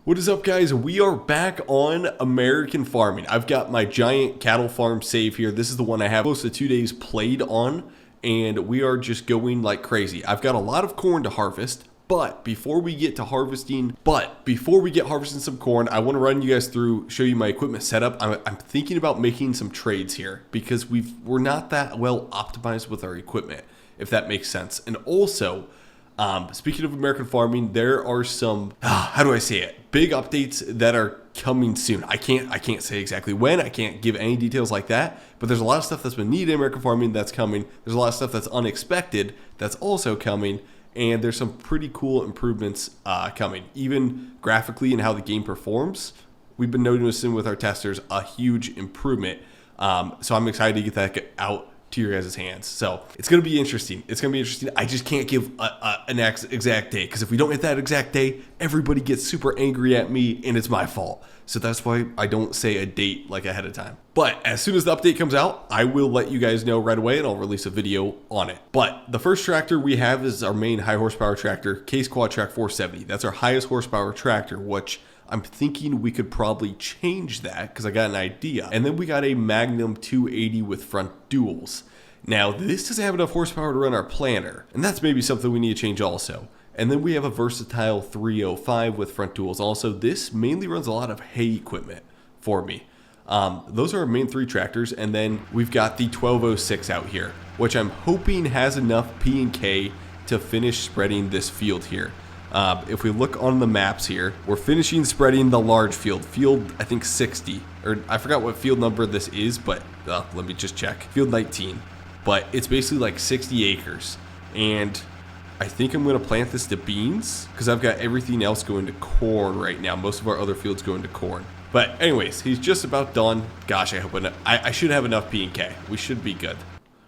What is up, guys? We are back on American farming. I've got my giant cattle farm save here. This is the one I have close to 2 days played on, and we are just going like crazy. I've got a lot of corn to harvest, but before we get harvesting some corn, I want to run you guys through, show you my equipment setup. I'm thinking about making some trades here because we're not that well optimized with our equipment, if that makes sense. And also, speaking of American farming, there are some, how do I say it? Big updates that are coming soon. I can't say exactly when. I can't give any details like that, but there's a lot of stuff that's been needed in American farming that's coming. There's a lot of stuff that's unexpected that's also coming, and there's some pretty cool improvements coming, even graphically in how the game performs. We've been noticing with our testers a huge improvement. So I'm excited to get that out to your guys' hands. So it's going to be interesting. I just can't give an exact date, because if we don't hit that exact date, everybody gets super angry at me and it's my fault. So that's why I don't say a date like ahead of time. But as soon as the update comes out, I will let you guys know right away and I'll release a video on it. But the first tractor we have is our main high horsepower tractor, Case Quad Track 470. That's our highest horsepower tractor, which I'm thinking we could probably change that because I got an idea. And then we got a Magnum 280 with front duals. Now, this doesn't have enough horsepower to run our planter, and that's maybe something we need to change also. And then we have a Versatile 305 with front duals. Also, this mainly runs a lot of hay equipment for me. Those are our main three tractors, and then we've got the 1206 out here, which I'm hoping has enough P&K to finish spreading this field here. If we look on the maps here, we're finishing spreading the large field, I think 60, or I forgot what field number this is, but let me just check. Field 19, but it's basically like 60 acres, and I think I'm going to plant this to beans because I've got everything else going to corn right now. Most of our other fields going to corn. But anyways, he's just about done. Gosh, I should have enough P&K. We should be good.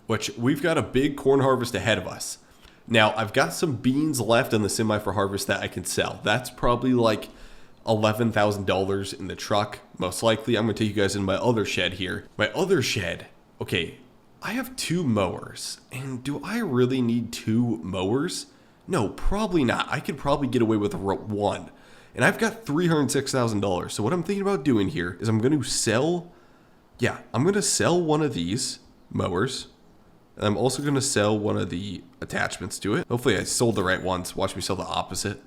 Which, we've got a big corn harvest ahead of us. Now, I've got some beans left in the semi for harvest that I can sell. That's probably like $11,000 in the truck. Most likely, I'm going to take you guys in my other shed here. My other shed, okay, I have 2 mowers. And do I really need 2 mowers? No, probably not. I could probably get away with 1. And I've got $306,000. So what I'm thinking about doing here is I'm going to sell one of these mowers. And I'm also going to sell one of the attachments to it. Hopefully I sold the right ones. Watch me sell the opposite.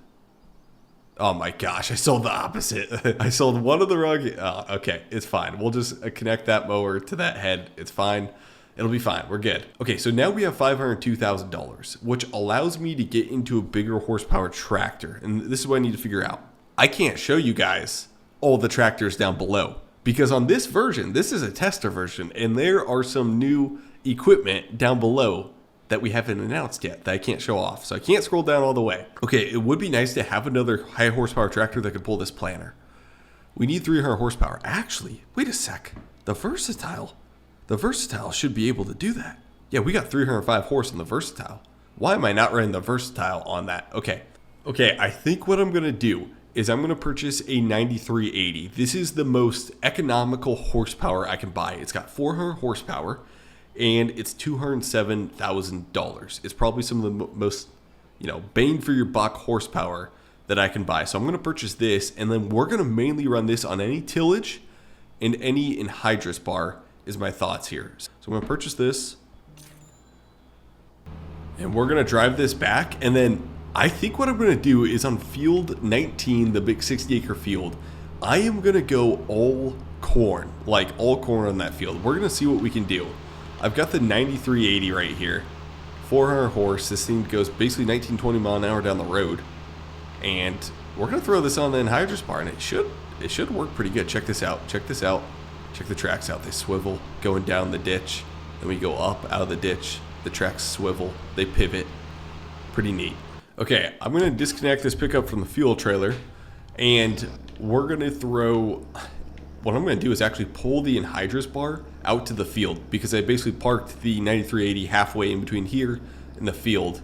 Oh my gosh, I sold the opposite. I sold one of the wrong. Okay, it's fine. We'll just connect that mower to that head. It's fine. It'll be fine. We're good. Okay, so now we have $502,000, which allows me to get into a bigger horsepower tractor. And this is what I need to figure out. I can't show you guys all the tractors down below because on this version, this is a tester version, and there are some new equipment down below that we haven't announced yet that I can't show off. So I can't scroll down all the way. Okay, it would be nice to have another high horsepower tractor that could pull this planter. We need 300 horsepower. Actually, wait a sec. The Versatile should be able to do that. Yeah, we got 305 horse on the Versatile. Why am I not running the Versatile on that? Okay, I think what I'm going to do is I'm going to purchase a 9380. This is the most economical horsepower I can buy. It's got 400 horsepower. And it's $207,000. It's probably some of the most, bang for your buck horsepower that I can buy. So I'm going to purchase this, and then we're going to mainly run this on any tillage and any anhydrous bar is my thoughts here. So I'm going to purchase this, and we're going to drive this back. And then I think what I'm going to do is on field 19, the big 60-acre field, I am going to go all corn on that field. We're going to see what we can do. I've got the 9380 right here, 400 horse. This thing goes basically 19-20 mile an hour down the road, and we're gonna throw this on the anhydrous bar, and it should work pretty good. Check this out. Check the tracks out. They swivel going down the ditch, then we go up out of the ditch. The tracks swivel. They pivot. Pretty neat. Okay, I'm gonna disconnect this pickup from the fuel trailer, and we're gonna throw. What I'm going to do is actually pull the anhydrous bar out to the field because I basically parked the 9380 halfway in between here and the field.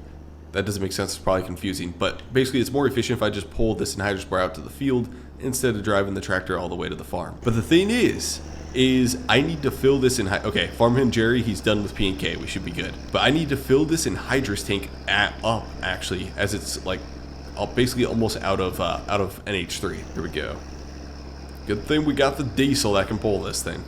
That doesn't make sense. It's probably confusing, but basically it's more efficient if I just pull this anhydrous bar out to the field instead of driving the tractor all the way to the farm. But the thing is I need to fill this in. Okay, Farmhand Jerry, he's done with P&K. We should be good. But I need to fill this anhydrous tank up actually, as it's like basically almost out of NH3. Here we go. Good thing we got the diesel that can pull this thing.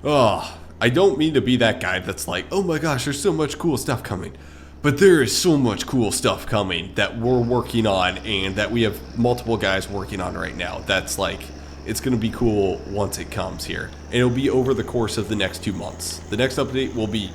Oh, I don't mean to be that guy that's like, oh my gosh, there's so much cool stuff coming. But there is so much cool stuff coming that we're working on and that we have multiple guys working on right now. That's like, it's going to be cool once it comes here. And it'll be over the course of the next 2 months. The next update will be,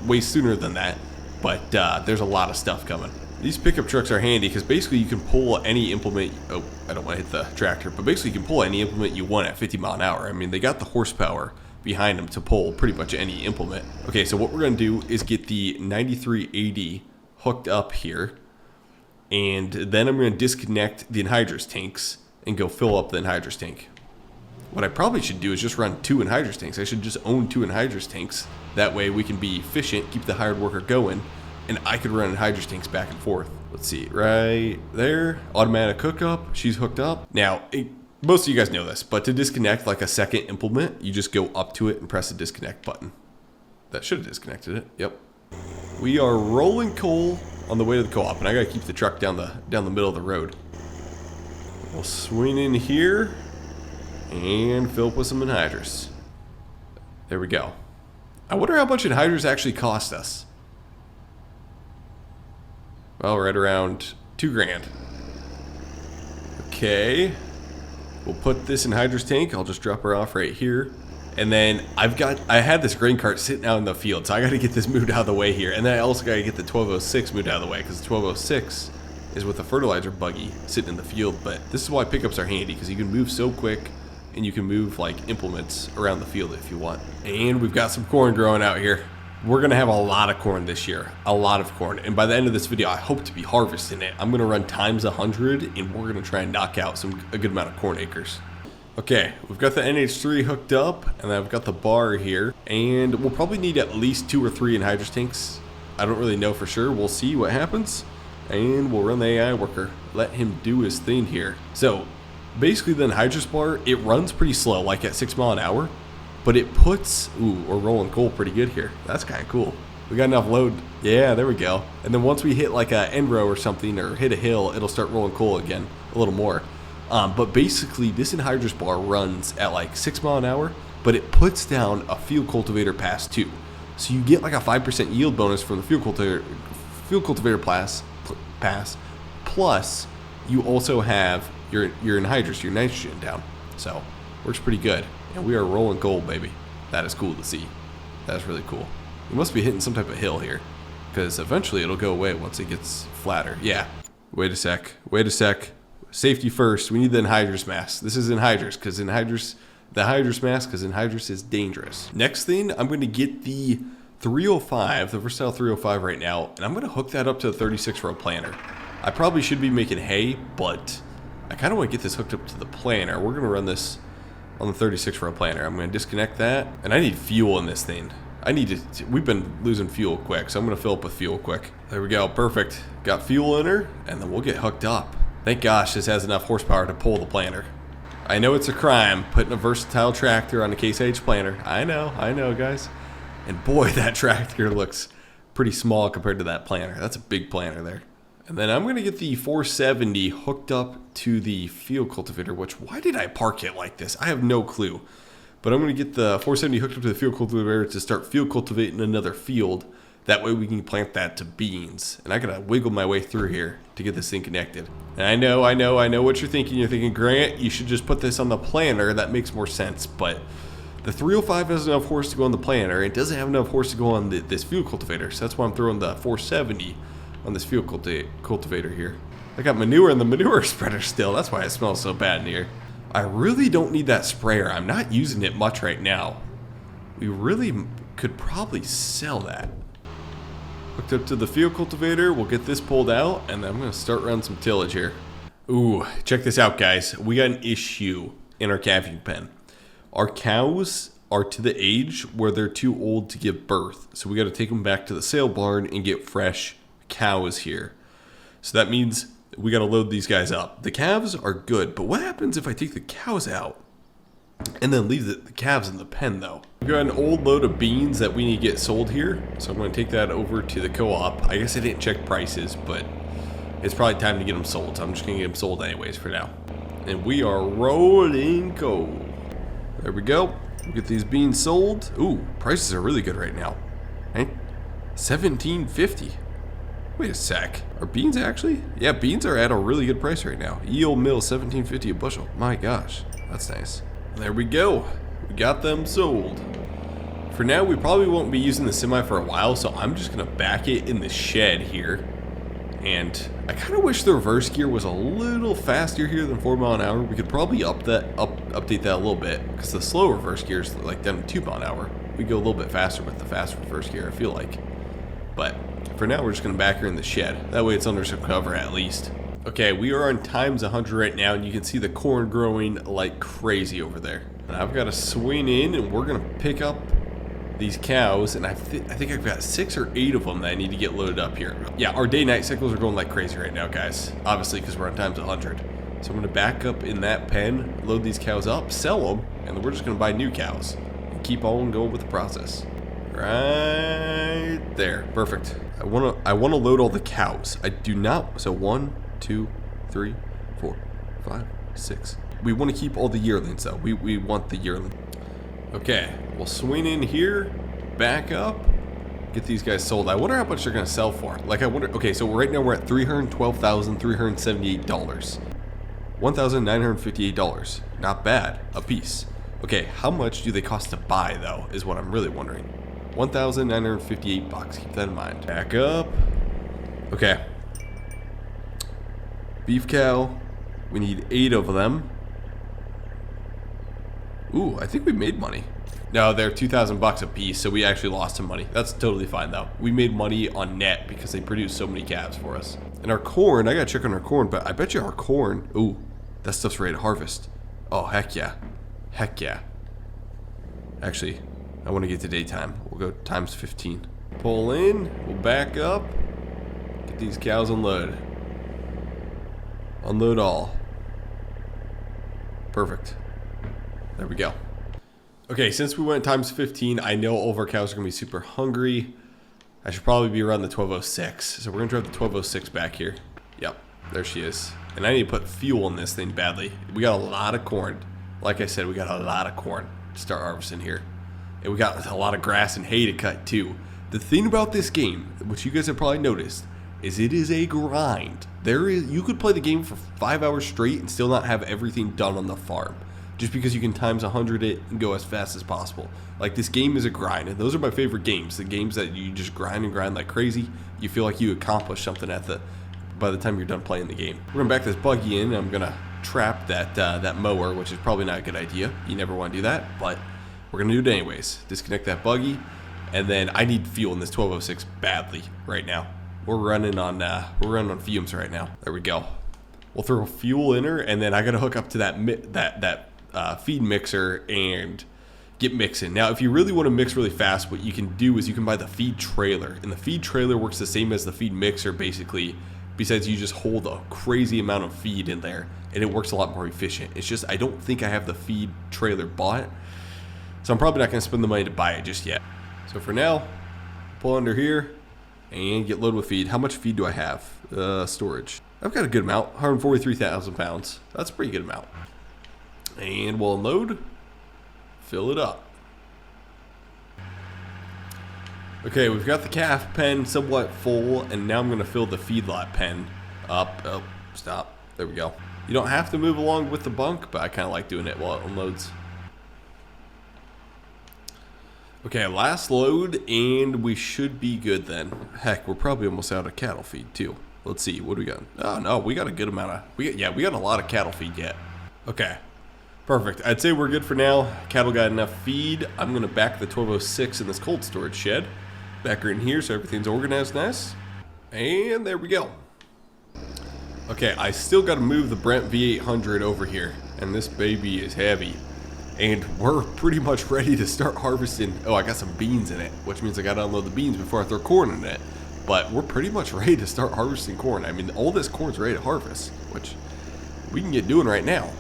way sooner than that. But there's a lot of stuff coming. These pickup trucks are handy because basically you can pull any implement. Oh, I don't want to hit the tractor. But basically you can pull any implement you want at 50 mile an hour. I mean, they got the horsepower behind them to pull pretty much any implement. Okay, so what we're going to do is get the 9380 hooked up here, and then I'm going to disconnect the anhydrous tanks and go fill up the anhydrous tank. What I probably should do is just run 2 anhydrous tanks. I should just own 2 anhydrous tanks. That way we can be efficient, keep the hired worker going, and I could run anhydrous tanks back and forth. Let's see, right there, automatic hookup, she's hooked up. Now, most of you guys know this, but to disconnect like a second implement, you just go up to it and press the disconnect button. That should have disconnected it. Yep. We are rolling coal on the way to the co-op, and I gotta keep the truck down the middle of the road. We'll swing in here and fill up with some anhydrous. There we go. I wonder how much anhydrous actually cost us. Well, right around 2 grand. Okay. We'll put this in anhydrous tank. I'll just drop her off right here. And then I had this grain cart sitting out in the field, so I got to get this moved out of the way here. And then I also got to get the 1206 moved out of the way, because the 1206 is with the fertilizer buggy sitting in the field. But this is why pickups are handy, because you can move so quick, and you can move like implements around the field if you want. And we've got some corn growing out here. We're going to have a lot of corn this year, a lot of corn. And by the end of this video, I hope to be harvesting it. I'm going to run times 100, and we're going to try and knock out a good amount of corn acres. Okay, we've got the NH3 hooked up, and I've got the bar here. And we'll probably need at least 2 or 3 anhydrous tanks. I don't really know for sure. We'll see what happens. And we'll run the AI worker. Let him do his thing here. So, basically the anhydrous bar, it runs pretty slow, like at 6 mile an hour. But it puts, ooh, we're rolling coal pretty good here. That's kind of cool. We got enough load. Yeah, there we go. And then once we hit like a end row or something, or hit a hill, it'll start rolling coal again, a little more. But basically, this anhydrous bar runs at like 6 mile an hour, but it puts down a field cultivator pass too. So you get like a 5% yield bonus from the field cultivator pass. Plus, you also have your anhydrous, your nitrogen down. So works pretty good. And we are rolling gold, baby. That is cool to see. That's really cool. We must be hitting some type of hill here, because eventually it'll go away once it gets flatter. Yeah. Wait a sec. Wait a sec. Safety first. We need the anhydrous mask. This is anhydrous, because anhydrous is dangerous. Next thing, I'm going to get the 305, the Versatile 305 right now, and I'm going to hook that up to the 36-row planter. I probably should be making hay, but I kind of want to get this hooked up to the planter. We're going to run this on the 36-row planter. I'm going to disconnect that, and I need fuel in this thing. We've been losing fuel quick, so I'm going to fill up with fuel quick. There we go, perfect. Got fuel in her, and then we'll get hooked up. Thank gosh this has enough horsepower to pull the planter. I know it's a crime putting a versatile tractor on a Case IH planter. I know, guys. And boy, that tractor looks pretty small compared to that planter. That's a big planter there. And then I'm going to get the 470 hooked up to the field cultivator, which, why did I park it like this? I have no clue. But I'm going to get the 470 hooked up to the field cultivator to start field cultivating another field. That way we can plant that to beans. And I got to wiggle my way through here to get this thing connected. And I know what you're thinking. You're thinking, Grant, you should just put this on the planter. That makes more sense. But the 305 has enough horse to go on the planter. It doesn't have enough horse to go on this field cultivator. So that's why I'm throwing the 470 on this field cultivator here. I got manure in the manure spreader still. That's why it smells so bad in here. I really don't need that sprayer. I'm not using it much right now. We really could probably sell that. Hooked up to the field cultivator. We'll get this pulled out, and then I'm going to start running some tillage here. Ooh, check this out, guys. We got an issue in our calving pen. Our cows are to the age where they're too old to give birth. So we got to take them back to the sale barn and get fresh cows here. So that means we got to load these guys up. The calves are good, but what happens if I take the cows out and then leave the calves in the pen, though? We've got an old load of beans that we need to get sold here, so I'm going to take that over to the co-op. I guess I didn't check prices, but it's probably time to get them sold. So I'm just gonna get them sold anyways for now. And we are rolling coal. There we go. We'll get these beans sold. Ooh, prices are really good right now. Right? $17.50. Wait a sec. Are beans actually? Yeah, beans are at a really good price right now. Yield mill $17.50 a bushel. My gosh, that's nice. There we go. We got them sold. For now, we probably won't be using the semi for a while, so I'm just gonna back it in the shed here. And I kind of wish the reverse gear was a little faster here than 4 mile an hour. We could probably update that a little bit, because the slow reverse gear is like down to 2 mile an hour. We go a little bit faster with the fast reverse gear, I feel like. But for now, we're just gonna back her in the shed. That way it's under some cover at least. Okay, we are on times 100 right now, and you can see the corn growing like crazy over there. And I've got to swing in, and we're gonna pick up these cows, and I think I've got 6 or 8 of them that I need to get loaded up here. Yeah, our day-night cycles are going like crazy right now, guys. Obviously, because we're on times 100. So I'm gonna back up in that pen, load these cows up, sell them, and then we're just gonna buy new cows and keep on going with the process. Right there, perfect. I wanna load all the cows. I do not. So 1, 2, 3, 4, 5, 6. We want to keep all the yearlings though. We want the yearling. Okay, we'll swing in here, back up, get these guys sold. I wonder how much they're gonna sell for. Like I wonder. Okay, so right now we're at $312,378. $1,958. Not bad a piece. Okay, how much do they cost to buy though? Is what I'm really wondering. $1,958. Keep that in mind. Back up. Okay. Beef cow. We need 8 of them. Ooh, I think we made money. No, they're $2,000 a piece, so we actually lost some money. That's totally fine though. We made money on net because they produced so many calves for us. And our corn, I gotta check on our corn, but I bet you our corn, ooh, that stuff's ready to harvest. Oh, heck yeah. Heck yeah. Actually, I want to get to daytime. We'll go times 15. Pull in, we'll back up, get these cows unloaded. Unload all. Perfect. There we go. Okay, since we went times 15, I know all of our cows are going to be super hungry. I should probably be around the 1206. So we're going to drive the 1206 back here. Yep, there she is. And I need to put fuel in this thing badly. We got a lot of corn. Like I said, we got a lot of corn to start harvesting here. And we got a lot of grass and hay to cut too. The thing about this game, which you guys have probably noticed, is it is a grind. You could play the game for 5 hours straight and still not have everything done on the farm. Just because you can times 100 it and go as fast as possible. Like, this game is a grind, and those are my favorite games. The games that you just grind and grind like crazy. You feel like you accomplished something by the time you're done playing the game. We're gonna back this buggy in, and I'm gonna trap that mower, which is probably not a good idea. You never want to do that, but we're gonna do it anyways. Disconnect that buggy, and then I need fuel in this 1206 badly right now. We're running on fumes right now. There we go. We'll throw fuel in her, and then I gotta hook up to that feed mixer and get mixing. Now, if you really want to mix really fast, what you can do is you can buy the feed trailer, and the feed trailer works the same as the feed mixer basically, besides you just hold a crazy amount of feed in there, and it works a lot more efficient. It's just I don't think I have the feed trailer bought, so I'm probably not going to spend the money to buy it just yet. So for now, pull under here and get loaded with feed. How much feed do I have? Storage. I've got a good amount, 143,000 pounds. That's a pretty good amount. And we'll unload, fill it up. Okay, we've got the calf pen somewhat full, and now I'm going to fill the feedlot pen up. Oh, stop. There we go. You don't have to move along with the bunk, but I kind of like doing it while it unloads. Okay, last load, and we should be good then. Heck, we're probably almost out of cattle feed too. Let's see, what do we got? Oh no, we got a good amount of, we got a lot of cattle feed yet. Okay. Perfect. I'd say we're good for now. Cattle got enough feed. I'm going to back the 1206 in this cold storage shed. Back her in here so everything's organized nice. And there we go. Okay, I still got to move the Brent V800 over here. And this baby is heavy. And we're pretty much ready to start harvesting. Oh, I got some beans in it, which means I got to unload the beans before I throw corn in it. But we're pretty much ready to start harvesting corn. I mean, all this corn's ready to harvest, which we can get doing right now.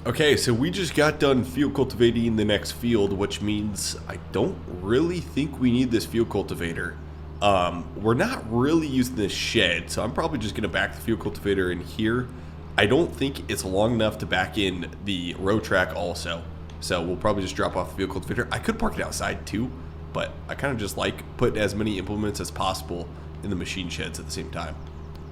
Okay, so we just got done field cultivating the next field, which means I don't really think we need this field cultivator We're not really using this shed, so I'm probably just going to back the field cultivator in here. I don't think it's long enough to back in the row track also. So we'll probably just drop off the field cultivator. I could park it outside too, but I kind of just like putting as many implements as possible in the machine sheds at the same time.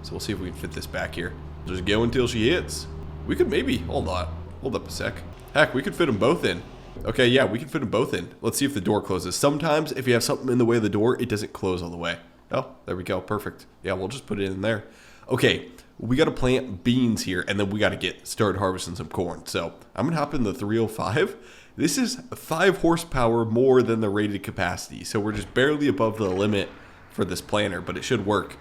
So we'll see if we can fit this back here. Just go until she hits. We could maybe, hold up a sec. Heck, we could fit them both in. Okay, yeah, we can fit them both in. Let's see if the door closes. Sometimes if you have something in the way of the door, it doesn't close all the way. Oh, there we go, perfect. Yeah, we'll just put it in there. Okay, we got to plant beans here, and then we got to get started harvesting some corn. So I'm gonna hop in the 305. This is 5 horsepower more than the rated capacity. So we're just barely above the limit for this planter, but it should work.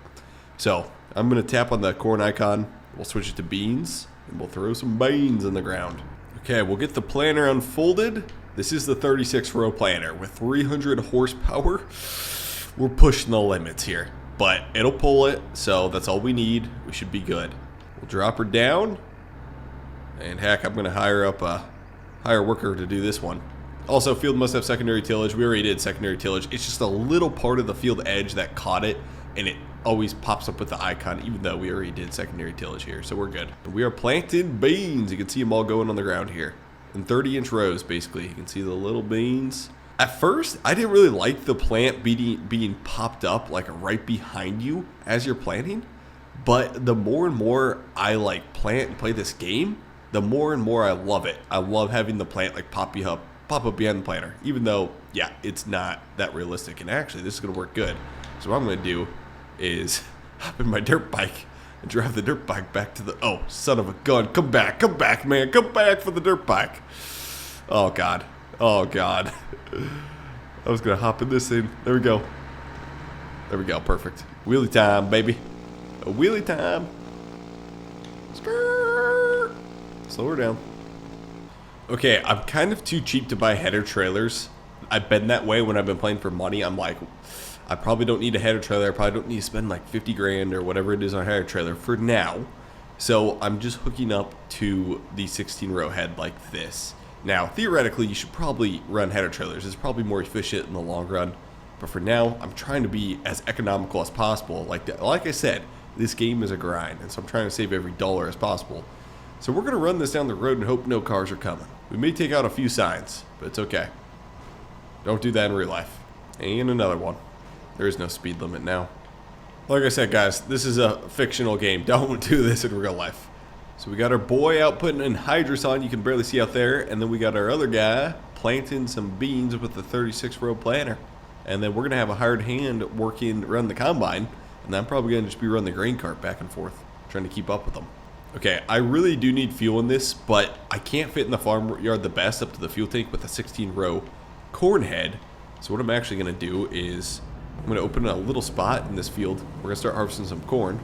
So I'm gonna tap on the corn icon. We'll switch it to beans, and we'll throw some beans in the ground. Okay, we'll get the planter unfolded. This is the 36 row planter with 300 horsepower. We're pushing the limits here, but it'll pull it, so that's all we need. We should be good. We'll drop her down, and heck, I'm gonna hire a worker to do this one. Also, field must have secondary tillage. We already did secondary tillage. It's just a little part of the field edge that caught it, and it always pops up with the icon, even though we already did secondary tillage here, so we're good. We are planting beans. You can see them all going on the ground here in 30-inch rows, basically. You can see the little beans. At first, I didn't really like the plant being popped up like right behind you as you're planting, but the more and more I like plant and play this game, the more and more I love it. I love having the plant like pop up behind the planter, even though, yeah, it's not that realistic. And actually, this is gonna work good. So what I'm gonna do is hop in my dirt bike and drive the dirt bike back to the, oh, son of a gun, come back, man, come back for the dirt bike. Oh God, I was gonna hop in this thing. There we go, perfect. Wheelie time, baby, a wheelie time. Skirt. Slow her down. Okay, I'm kind of too cheap to buy header trailers. I've been that way when I've been playing for money. I'm like, I probably don't need a header trailer. I probably don't need to spend like 50 grand or whatever it is on a header trailer for now. So I'm just hooking up to the 16 row head like this. Now, theoretically, you should probably run header trailers. It's probably more efficient in the long run. But for now, I'm trying to be as economical as possible. Like I said, this game is a grind, and so I'm trying to save every dollar as possible. So we're going to run this down the road and hope no cars are coming. We may take out a few signs, but it's okay. Don't do that in real life. And another one. There is no speed limit now. Like I said, guys, this is a fictional game. Don't do this in real life. So we got our boy out putting anhydrous on. You can barely see out there. And then we got our other guy planting some beans with the 36 row planter. And then we're going to have a hired hand run the combine. And I'm probably going to just be running the grain cart back and forth, trying to keep up with them. Okay, I really do need fuel in this, but I can't fit in the farm yard the best up to the fuel tank with a 16 row corn head. So what I'm actually going to do is I'm going to open a little spot in this field. We're going to start harvesting some corn.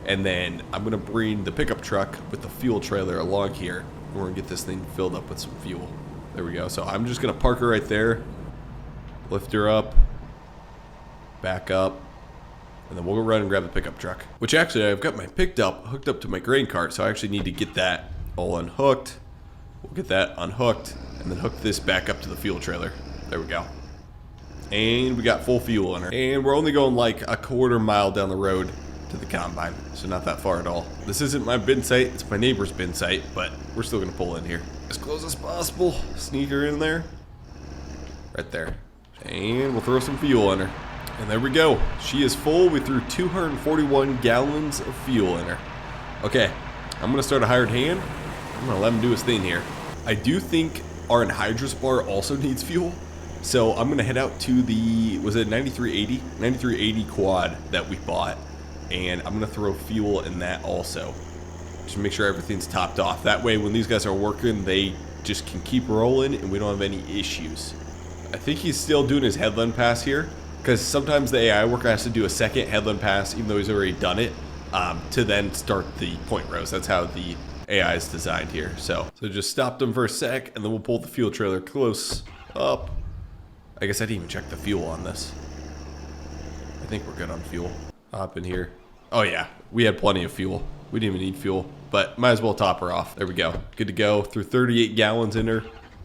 And then I'm going to bring the pickup truck with the fuel trailer along here. And we're going to get this thing filled up with some fuel. There we go. So I'm just going to park her right there. Lift her up. Back up. And then we'll go run and grab the pickup truck. Which actually, I've got my hooked up to my grain cart. So I actually need to get that all unhooked. We'll get that unhooked. And then hook this back up to the fuel trailer. There we go. And we got full fuel in her. And we're only going like a quarter mile down the road to the combine. So not that far at all. This isn't my bin site. It's my neighbor's bin site. But we're still going to pull in here as close as possible. Sneak her in there. Right there. And we'll throw some fuel in her. And there we go. She is full. We threw 241 gallons of fuel in her. Okay. I'm going to start a hired hand. I'm going to let him do his thing here. I do think our anhydrous bar also needs fuel. So I'm going to head out to the, was it 9380? 9380 quad that we bought. And I'm going to throw fuel in that also. Just to make sure everything's topped off. That way when these guys are working, they just can keep rolling and we don't have any issues. I think he's still doing his headland pass here. Because sometimes the AI worker has to do a second headland pass, even though he's already done it, to then start the point rows. That's how the AI is designed here. So just stopped him for a sec, and then we'll pull the fuel trailer close up. I guess I didn't even check the fuel on this. I think we're good on fuel. Hop in here. Oh yeah, we had plenty of fuel. We didn't even need fuel, but might as well top her off. There we go. Good to go. Threw 38 gallons in her.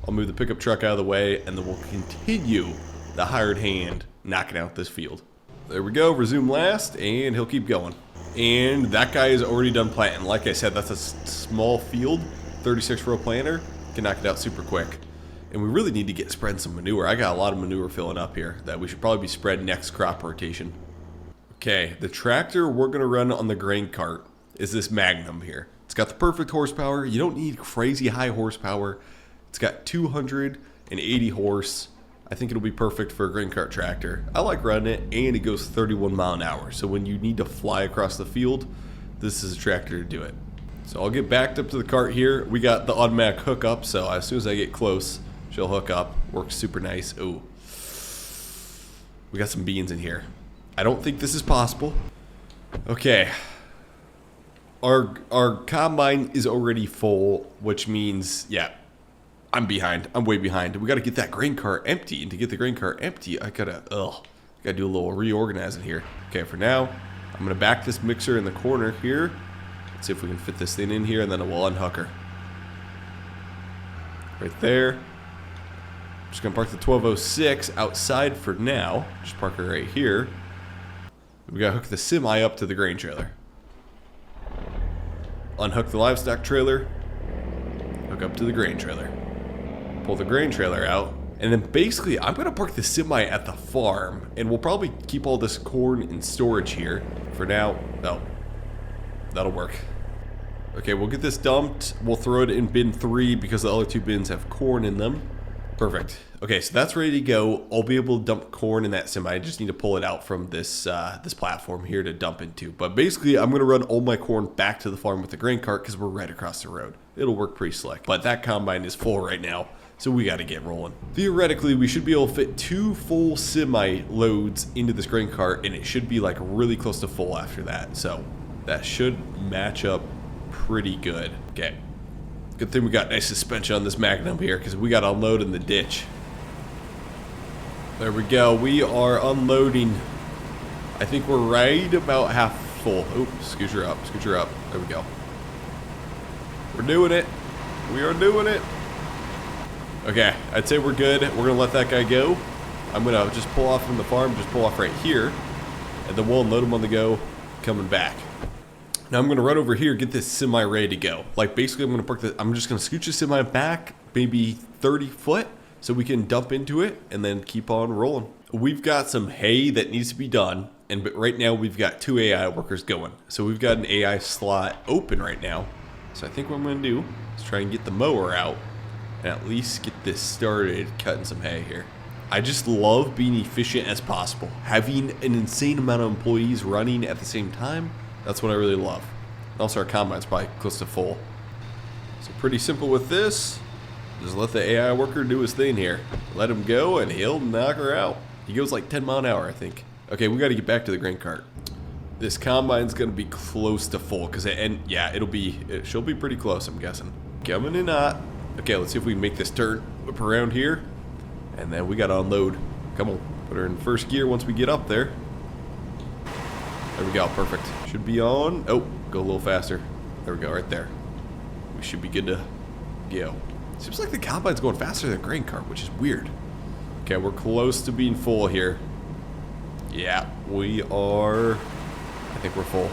I'll move the pickup truck out of the way, and then we'll continue the hired hand knocking out this field. There we go, resume last, and he'll keep going. And that guy is already done planting. Like I said, that's a small field, 36 row planter, can knock it out super quick. And we really need to get spreading some manure. I got a lot of manure filling up here that we should probably be spread next crop rotation. Okay, the tractor we're gonna run on the grain cart is this Magnum here. It's got the perfect horsepower. You don't need crazy high horsepower. It's got 280 horse. I think it'll be perfect for a grain cart tractor. I like running it, and it goes 31 mile an hour. So when you need to fly across the field, this is a tractor to do it. So I'll get backed up to the cart here. We got the automatic hookup, so as soon as I get close, she'll hook up. Works super nice. Ooh. We got some beans in here. I don't think this is possible. Okay. Our combine is already full, which means, yeah, I'm behind. I'm way behind. We got to get that grain cart empty. And to get the grain cart empty, I gotta do a little reorganizing here. Okay, for now, I'm going to back this mixer in the corner here. Let's see if we can fit this thing in here, and then we'll unhook her. Right there. I'm just going to park the 1206 outside for now. Just park her right here. We got to hook the semi up to the grain trailer. Unhook the livestock trailer. Hook up to the grain trailer. Pull the grain trailer out, and then basically I'm gonna park the semi at the farm, and we'll probably keep all this corn in storage here for now. No, that'll work. Okay, we'll get this dumped. We'll throw it in bin 3 because the other 2 bins have corn in them. Perfect. Okay, so that's ready to go. I'll be able to dump corn in that semi. I just need to pull it out from this this platform here to dump into. But basically, I'm gonna run all my corn back to the farm with the grain cart because we're right across the road. It'll work pretty slick. But that combine is full right now, so we got to get rolling. Theoretically, we should be able to fit 2 full semi loads into this grain cart, and it should be like really close to full after that. So that should match up pretty good. Okay. Good thing we got nice suspension on this Magnum here because we got to unload in the ditch. There we go. We are unloading. I think we're right about half full. Oops, scooch her up, scooch her up. There we go. We're doing it. We are doing it. Okay, I'd say we're good. We're going to let that guy go. I'm going to just pull off from the farm, just pull off right here, and then we'll unload him on the go coming back. Now I'm going to run over here, get this semi ready to go. Like basically I'm just going to scooch the semi back maybe 30 foot so we can dump into it and then keep on rolling. We've got some hay that needs to be done, and right now we've got 2 AI workers going. So we've got an AI slot open right now. So I think what I'm going to do is try and get the mower out and at least get this started cutting some hay here. I just love being efficient as possible. Having an insane amount of employees running at the same time, that's what I really love. Also, our combine's probably close to full. So pretty simple with this. Just let the AI worker do his thing here. Let him go and he'll knock her out. He goes like 10 miles an hour, I think. Okay, we got to get back to the grain cart. This combine's going to be close to full because she'll be pretty close, I'm guessing. Coming in hot. Okay, let's see if we can make this turn, whip around here, and then we got to unload. Come on, put her in first gear once we get up there. There we go, perfect. Should be on. Oh, go a little faster. There we go, right there. We should be good to go. Seems like the combine's going faster than the grain cart, which is weird. Okay, we're close to being full here. Yeah, we are. I think we're full.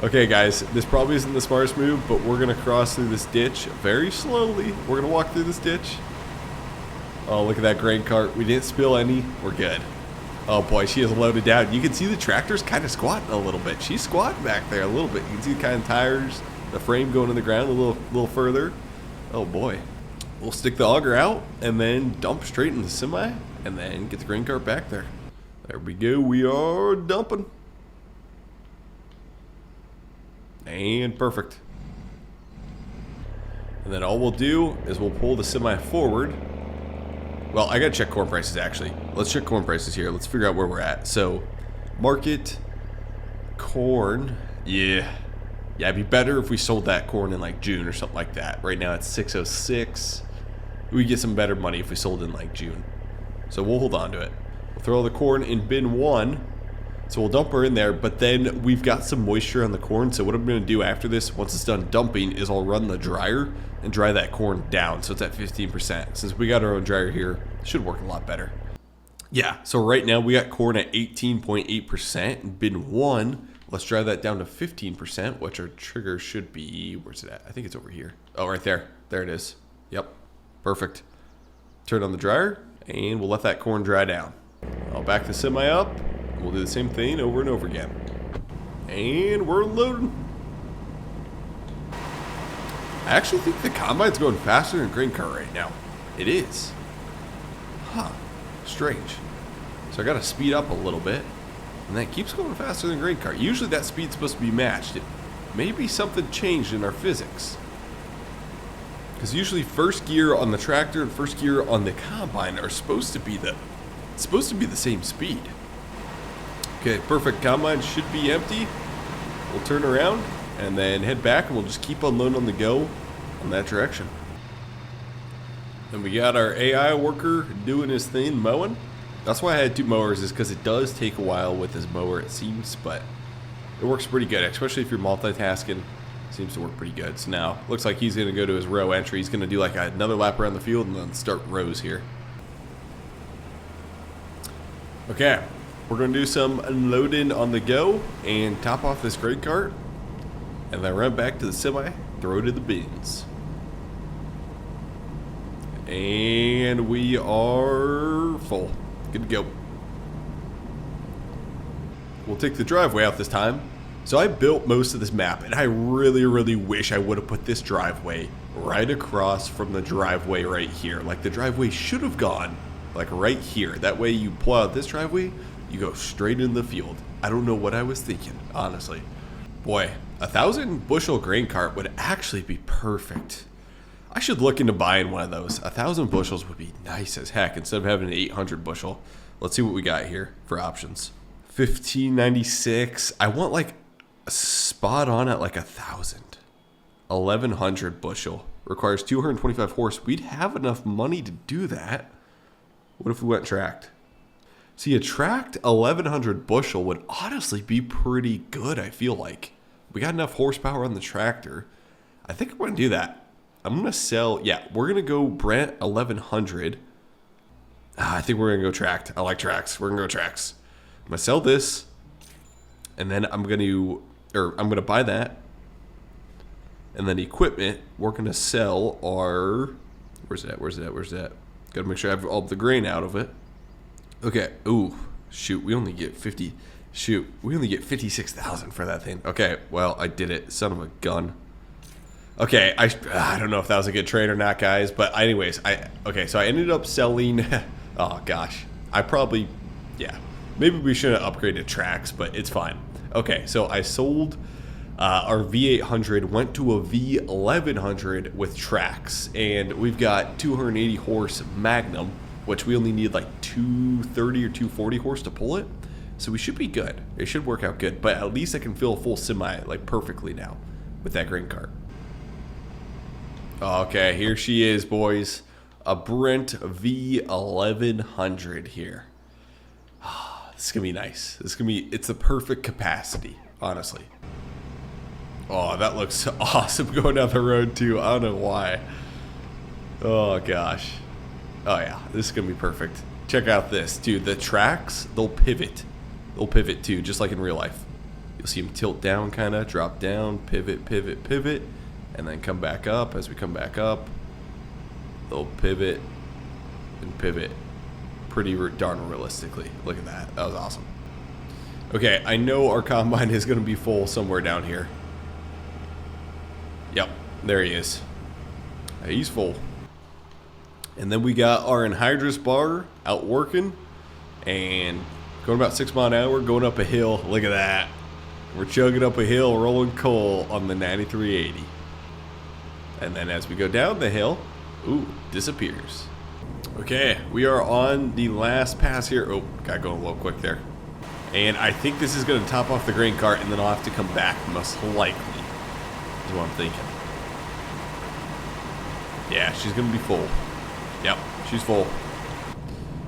Okay, guys, this probably isn't the smartest move, but we're going to cross through this ditch very slowly. We're going to walk through this ditch. Oh, look at that grain cart. We didn't spill any. We're good. Oh, boy, she is loaded down. You can see the tractor's kind of squatting a little bit. She's squatting back there a little bit. You can see the kind of tires, the frame going in the ground a little further. Oh, boy. We'll stick the auger out and then dump straight in the semi and then get the grain cart back there. There we go. We are dumping. And perfect. And then all we'll do is we'll pull the semi forward. Well, I gotta check corn prices actually. Let's check corn prices here. Let's figure out where we're at. So, market corn. Yeah, it'd be better if we sold that corn in like June or something like that. Right now it's 606. We get some better money if we sold in like June. So we'll hold on to it. We'll throw the corn in bin 1. So we'll dump her in there, but then we've got some moisture on the corn. So what I'm going to do after this, once it's done dumping, is I'll run the dryer and dry that corn down so it's at 15%. Since we got our own dryer here, it should work a lot better. Yeah, so right now we got corn at 18.8% and bin 1. Let's drive that down to 15%, which our trigger should be, where's it at? I think it's over here. Oh, right there. There it is. Yep, perfect. Turn on the dryer, and we'll let that corn dry down. I'll back the semi up. We'll do the same thing over and over again. And we're loading. I actually think the combine's going faster than grain cart right now. It is. Huh. Strange. So I gotta speed up a little bit. And that keeps going faster than grain cart. Usually that speed's supposed to be matched. Maybe something changed in our physics. Because usually first gear on the tractor and first gear on the combine are supposed to be the same speed. Okay, perfect. Combine should be empty. We'll turn around and then head back, and we'll just keep unloading on the go in that direction. And we got our AI worker doing his thing, mowing. That's why I had two mowers, is because it does take a while with this mower, it seems, but it works pretty good, especially if you're multitasking. Seems to work pretty good. So now, looks like he's going to go to his row entry. He's going to do like another lap around the field and then start rows here. Okay, we're going to do some unloading on the go and top off this grain cart. And then run back to the semi, throw it in the bins. And we are full. Good to go. We'll take the driveway out this time. So I built most of this map, and I really, really wish I would have put this driveway right across from the driveway right here. Like, the driveway should have gone, like, right here. That way you pull out this driveway, you go straight in the field. I don't know what I was thinking, honestly. Boy, 1,000 bushel grain cart would actually be perfect. I should look into buying one of those. 1,000 bushels would be nice as heck instead of having an 800 bushel. Let's see what we got here for options. 1596. I want like a spot on at like 1,000. 1,100 bushel. Requires 225 horse. We'd have enough money to do that. What if we went tracked? See, a tracked 1,100 bushel would honestly be pretty good, I feel like. We got enough horsepower on the tractor. I think I'm going to do that. I'm going to sell, yeah, we're going to go Brent 1,100. I think we're going to go tracked. I like tracks. We're going to go tracks. I'm going to sell this. And then I'm going to buy that. And then equipment, we're going to sell our, where's that? Got to make sure I have all the grain out of it. Okay. Ooh, shoot. We only get 56,000 for that thing. Okay. Well, I did it. Son of a gun. Okay. I don't know if that was a good trade or not, guys. But anyways, so I ended up selling. Oh gosh. Yeah. Maybe we shouldn't have upgraded tracks, but it's fine. Okay. So I sold our V800, went to a V1100 with tracks, and we've got 280 horse Magnum, which we only need like 230 or 240 horse to pull it. So we should be good. It should work out good. But at least I can fill a full semi like perfectly now with that grain cart. Okay, here she is, boys. A Brent V1100 here. This is going to be nice. It's the perfect capacity, honestly. Oh, that looks awesome going down the road too. I don't know why. Oh gosh. Oh yeah, this is gonna be perfect. Check out this, dude. The tracks, they'll pivot. They'll pivot too, just like in real life. You'll see them tilt down, kind of drop down, pivot, pivot, pivot, and then come back up. As we come back up, they'll pivot and pivot pretty darn realistically. Look at that. That was awesome. Okay, I know our combine is gonna be full somewhere down here. Yep, there he is. He's full. And then we got our anhydrous bar out working and going about 6 miles an hour, going up a hill. Look at that. We're chugging up a hill, rolling coal on the 9380. And then as we go down the hill, ooh, disappears. Okay, we are on the last pass here. Oh, got going a little quick there. And I think this is going to top off the grain cart, and then I'll have to come back, most likely. Is what I'm thinking. Yeah, she's gonna be full. Yep, she's full.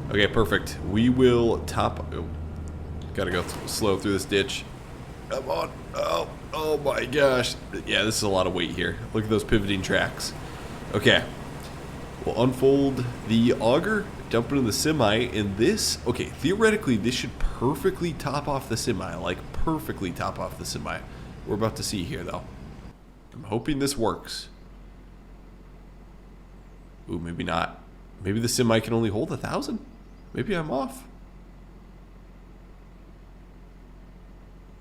Okay, perfect. We will top. Oh, gotta go slow through this ditch. Come on. Oh my gosh. Yeah, this is a lot of weight here. Look at those pivoting tracks. Okay, we'll unfold the auger dump it in the semi, and this, okay, theoretically, this should perfectly top off the semi, like perfectly top off the semi. We're about to see here, though. I'm hoping this works. Ooh, maybe not. Maybe the semi can only hold 1,000? Maybe I'm off.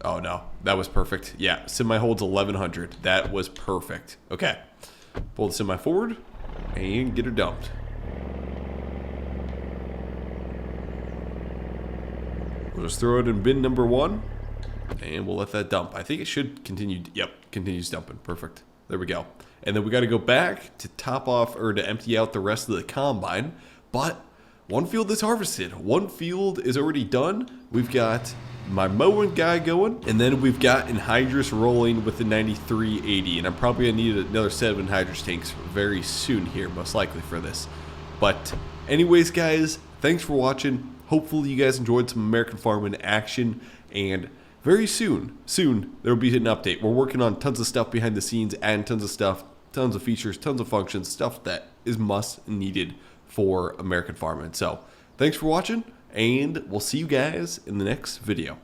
Oh, no. That was perfect. Yeah, semi holds 1,100. That was perfect. Okay. Pull the semi forward and get her dumped. We'll just throw it in bin number 1, and we'll let that dump. I think it should continue. Yep, continues dumping. Perfect. There we go. And then we got to go back to top off or to empty out the rest of the combine. But one field is harvested. One field is already done. We've got my mowing guy going, and then we've got anhydrous rolling with the 9380. And I'm probably going to need another set of anhydrous tanks very soon here, most likely for this. But anyways, guys, thanks for watching. Hopefully you guys enjoyed some American farming action, and very soon, there will be an update. We're working on tons of stuff behind the scenes, adding tons of stuff, tons of features, tons of functions, stuff that is must needed for American farming. So thanks for watching, and we'll see you guys in the next video.